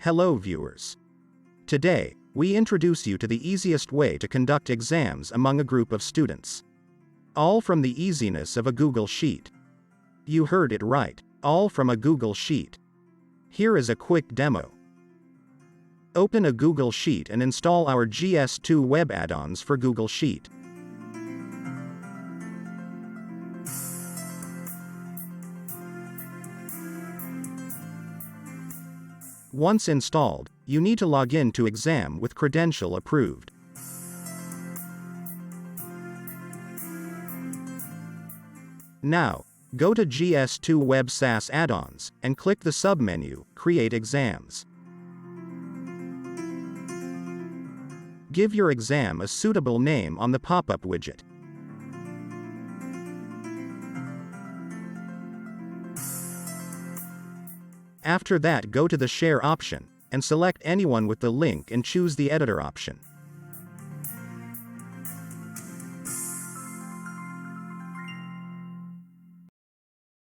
Hello viewers. Today, we introduce you to the easiest way to conduct exams among a group of students. All from the easiness of a Google Sheet. You heard it right, all from a Google Sheet. Here is a quick demo. Open a Google Sheet and install our GS2Web add-ons for Google Sheet. Once installed, you need to log in to exam with credential approved. Now, go to GS2Web SaaS Addons and click the submenu, Create Exams. Give your exam a suitable name on the pop-up widget. After that, go to the Share option, and select anyone with the link and choose the Editor option.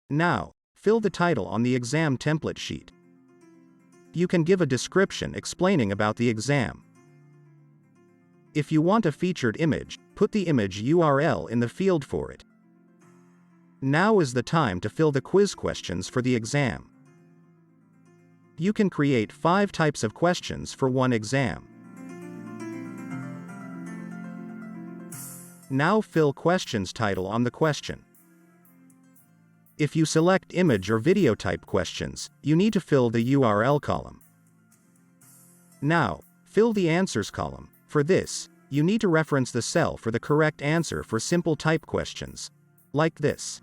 Now, fill the title on the exam template sheet. You can give a description explaining about the exam. If you want a featured image, put the image URL in the field for it. Now is the time to fill the quiz questions for the exam. You can create 5 types of questions for one exam. Now fill questions title on the question. If you select image or video type questions, you need to fill the URL column. Now, fill the answers column. For this, you need to reference the cell for the correct answer for simple type questions, like this.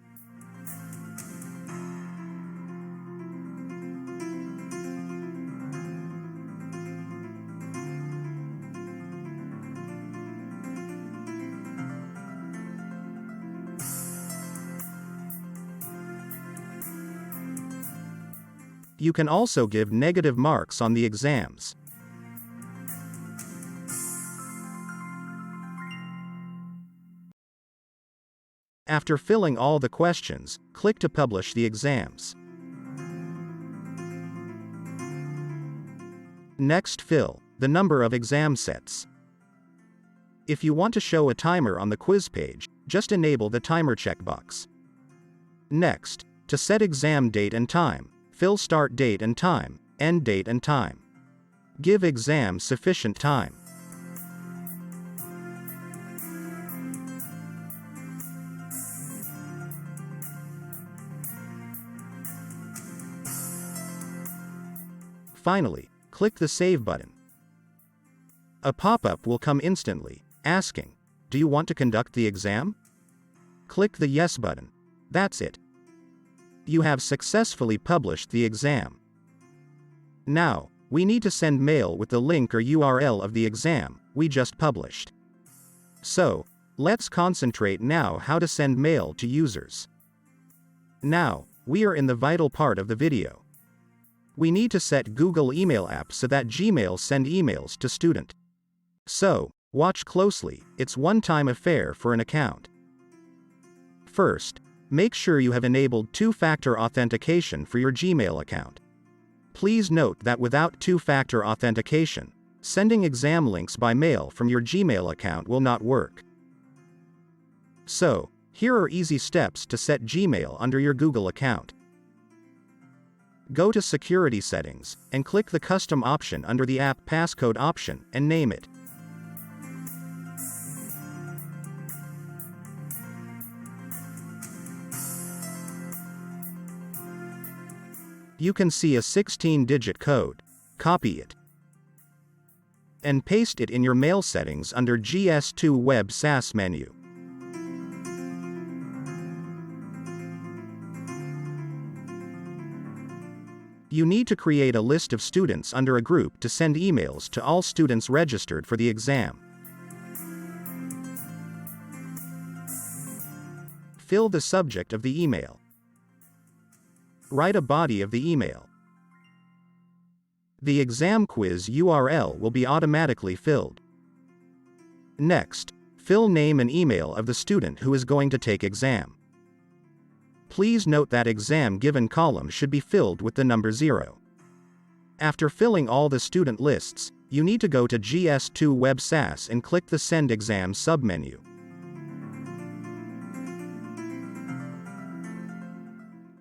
You can also give negative marks on the exams. After filling all the questions, click to publish the exams. Next, fill the number of exam sets. If you want to show a timer on the quiz page, just enable the timer checkbox. Next, to set exam date and time, fill start date and time, end date and time. Give exam sufficient time. Finally, click the Save button. A pop-up will come instantly, asking, "Do you want to conduct the exam?" Click the Yes button. That's it. You have successfully published the exam. Now, we need to send mail with the link or URL of the exam we just published. So, let's concentrate now how to send mail to users. Now, we are in the vital part of the video. We need to set Google Email app so that Gmail send emails to student. So, watch closely, it's one-time affair for an account. First, make sure you have enabled two-factor authentication for your Gmail account. Please note that without two-factor authentication, sending exam links by mail from your Gmail account will not work. So, here are easy steps to set Gmail under your Google account. Go to Security Settings, and click the Custom option under the App Passcode option, and name it. You can see a 16-digit code. Copy it and paste it in your mail settings under GS2Web SaaS menu. You need to create a list of students under a group to send emails to all students registered for the exam. Fill the subject of the email. Write a body of the email. The exam quiz URL will be automatically filled. Next, fill name and email of the student who is going to take exam. Please note that exam given column should be filled with the number 0. After filling all the student lists, you need to go to GS2Web SaaS and click the Send Exam submenu.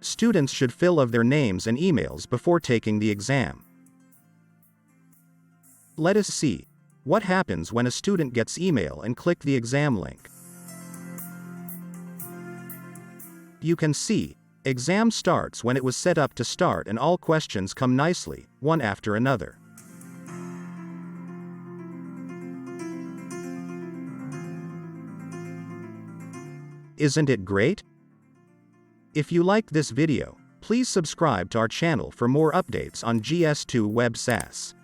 Students should fill of their names and emails before taking the exam. Let us see what happens when a student gets email and click the exam link. You can see, exam starts when it was set up to start and all questions come nicely, one after another. Isn't it great? If you like this video, please subscribe to our channel for more updates on GS2 Web SaaS.